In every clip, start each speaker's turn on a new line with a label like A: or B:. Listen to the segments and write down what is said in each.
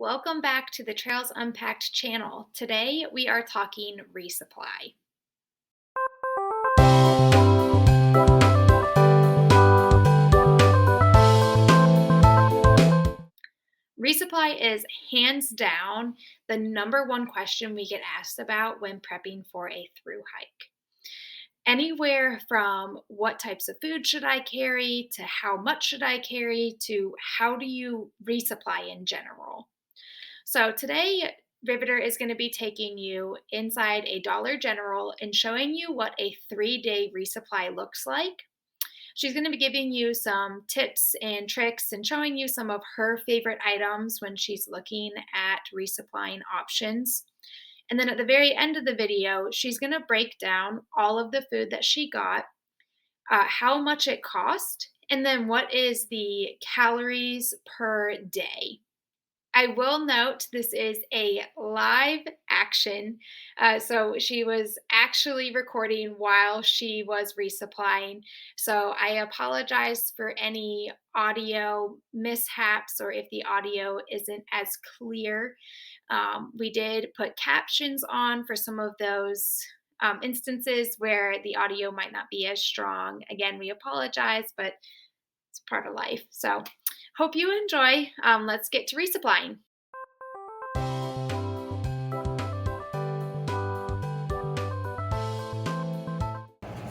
A: Welcome back to the Trails Unpacked channel. Today we are talking resupply. Resupply is hands down the number one question we get asked about when prepping for a through hike. Anywhere from what types of food should I carry to how much should I carry to how do you resupply in general. So today, Riveter is going to be taking you inside a Dollar General and showing you what a 3-day resupply looks like. She's going to be giving you some tips and tricks and showing you some of her favorite items when she's looking at resupplying options. And then at the very end of the video, she's going to break down all of the food that she got, how much it cost, and then what is the calories per day. I will note this is a live action. So she was actually recording while she was resupplying. So I apologize for any audio mishaps or if the audio isn't as clear. We did put captions on for some of those instances where the audio might not be as strong. Again, we apologize, but it's part of life. So hope you enjoy. Let's get to resupplying.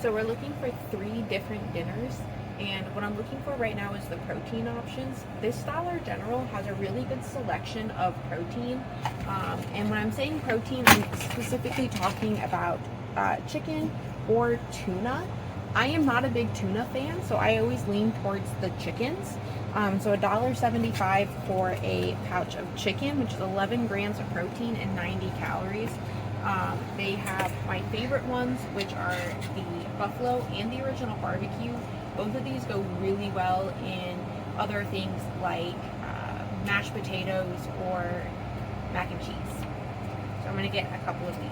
B: So we're looking for 3 different dinners, and what I'm looking for right now is the protein options. This Dollar General has a really good selection of protein, and when I'm saying protein, I'm specifically talking about chicken or tuna. I am not a big tuna fan, so I always lean towards the chickens. So $1.75 for a pouch of chicken, which is 11 grams of protein and 90 calories. They have my favorite ones, which are the buffalo and the original barbecue. Both of these go really well in other things like mashed potatoes or mac and cheese. So I'm going to get a couple of these.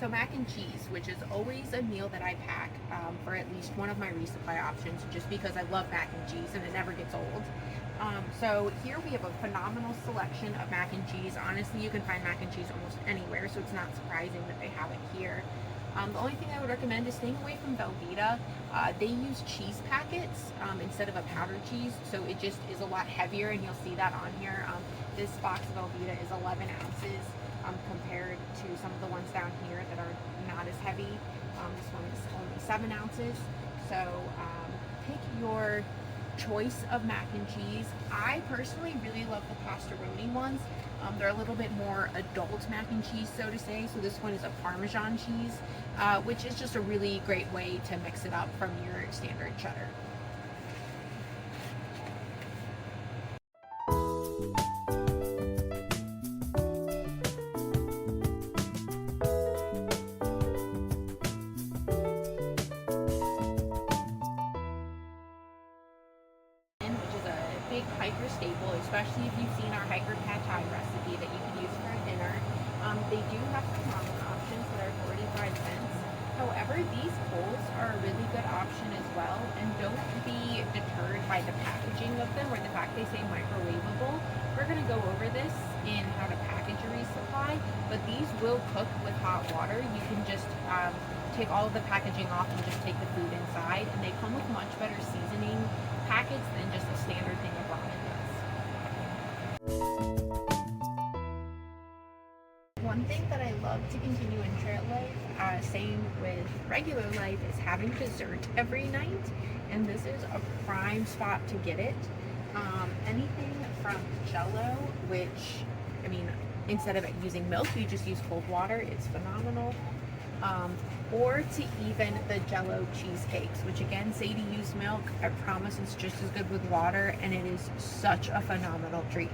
B: So mac and cheese, which is always a meal that I pack for at least one of my resupply options, just because I love mac and cheese and it never gets old. So here we have a phenomenal selection of mac and cheese. Honestly, you can find mac and cheese almost anywhere, so it's not surprising that they have it here. The only thing I would recommend is staying away from Velveeta. They use cheese packets instead of a powdered cheese, so it just is a lot heavier, and you'll see that on here. This box of Velveeta is 11 ounces. Compared to some of the ones down here that are not as heavy. This one is only 7 ounces. So pick your choice of mac and cheese. I personally really love the pastaroni ones. They're a little bit more adult mac and cheese, so to say. So this one is a Parmesan cheese, which is just a really great way to mix it up from your standard cheddar. Big hiker staple, especially if you've seen our hiker pad thai recipe that you can use for a dinner. They do have some ramen options that are 45 cents. However, these bowls are a really good option as well, and don't be deterred by the packaging of them or the fact they say microwavable. We're going to go over this in how to package a resupply, but these will cook with hot water. You can just take all of the packaging off and just take the food inside, and they come with much better seasoning packets than just a standard thing of ramen does. One thing that I love to continue in trail life, same with regular life, is having dessert every night, and this is a prime spot to get it. Anything from Jello, which, I mean, instead of using milk, you just use cold water. It's phenomenal. Or to even the Jello cheesecakes, which again, say to use milk. I promise it's just as good with water, and it is such a phenomenal treat.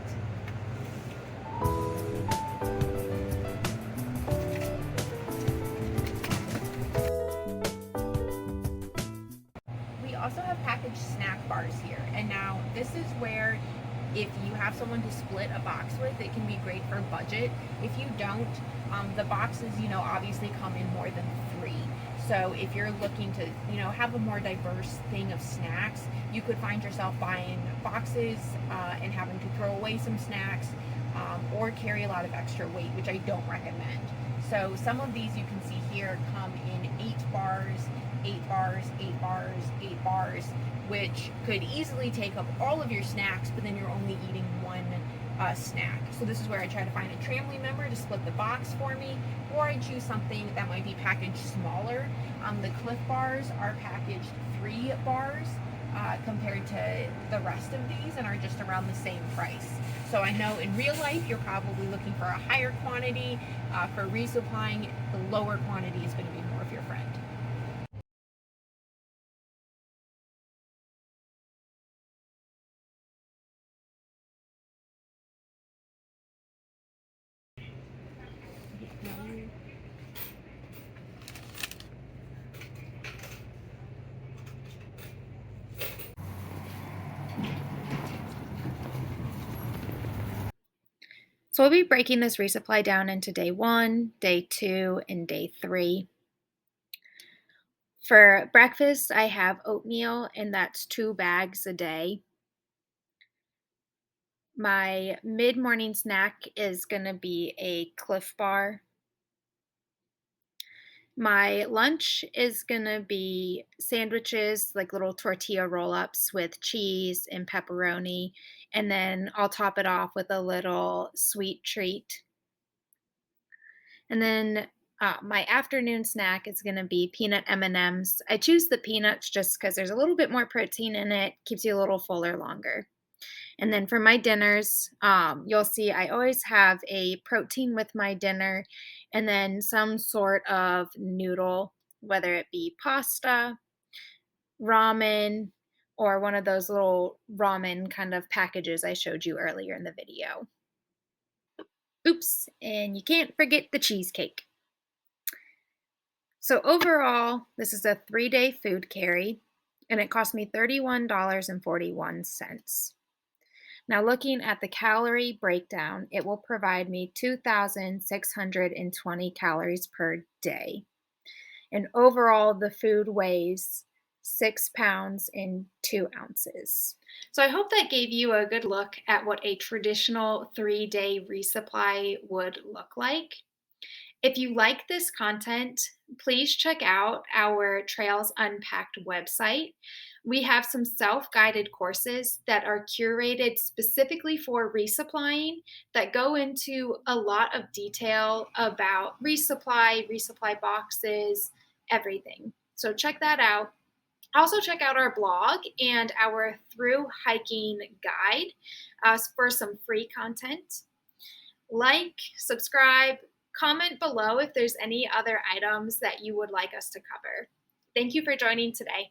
B: We also have packaged snack bars here, and now this is where If you have someone to split a box with, it can be great for budget. If you don't, the boxes, obviously come in more than three. So if you're looking to, have a more diverse thing of snacks, you could find yourself buying boxes and having to throw away some snacks, or carry a lot of extra weight, which I don't recommend. So some of these you can see here come in 8 bars, 8 bars, 8 bars, 8 bars, which could easily take up all of your snacks, but then you're only eating one snack. So this is where I try to find a family member to split the box for me, or I choose something that might be packaged smaller. The Cliff Bars are packaged 3 bars compared to the rest of these, and are just around the same price. So I know in real life you're probably looking for a higher quantity. For resupplying, the lower quantity is going to be more of your friend.
A: So we'll be breaking this resupply down into day 1, day 2, and day 3. For breakfast, I have oatmeal, and that's 2 bags a day. My mid-morning snack is gonna be a Cliff Bar. My lunch is gonna be sandwiches, like little tortilla roll-ups with cheese and pepperoni, and then I'll top it off with a little sweet treat. And then my afternoon snack is going to be peanut M&Ms. I choose the peanuts just because there's a little bit more protein in it, keeps you a little fuller longer. And then for my dinners, you'll see I always have a protein with my dinner, and then some sort of noodle, whether it be pasta, ramen, or one of those little ramen kind of packages I showed you earlier in the video. Oops, and you can't forget the cheesecake. So overall, this is a 3-day food carry, and it cost me $31.41. Now, looking at the calorie breakdown, it will provide me 2,620 calories per day. And overall, the food weighs 6 pounds and 2 ounces. So I hope that gave you a good look at what a traditional 3-day resupply would look like. If you like this content, please check out our Trails Unpacked website. We have some self guided courses that are curated specifically for resupplying that go into a lot of detail about resupply boxes, everything. So check that out. Also, check out our blog and our through hiking guide for some free content. Like, subscribe, comment below if there's any other items that you would like us to cover. Thank you for joining today.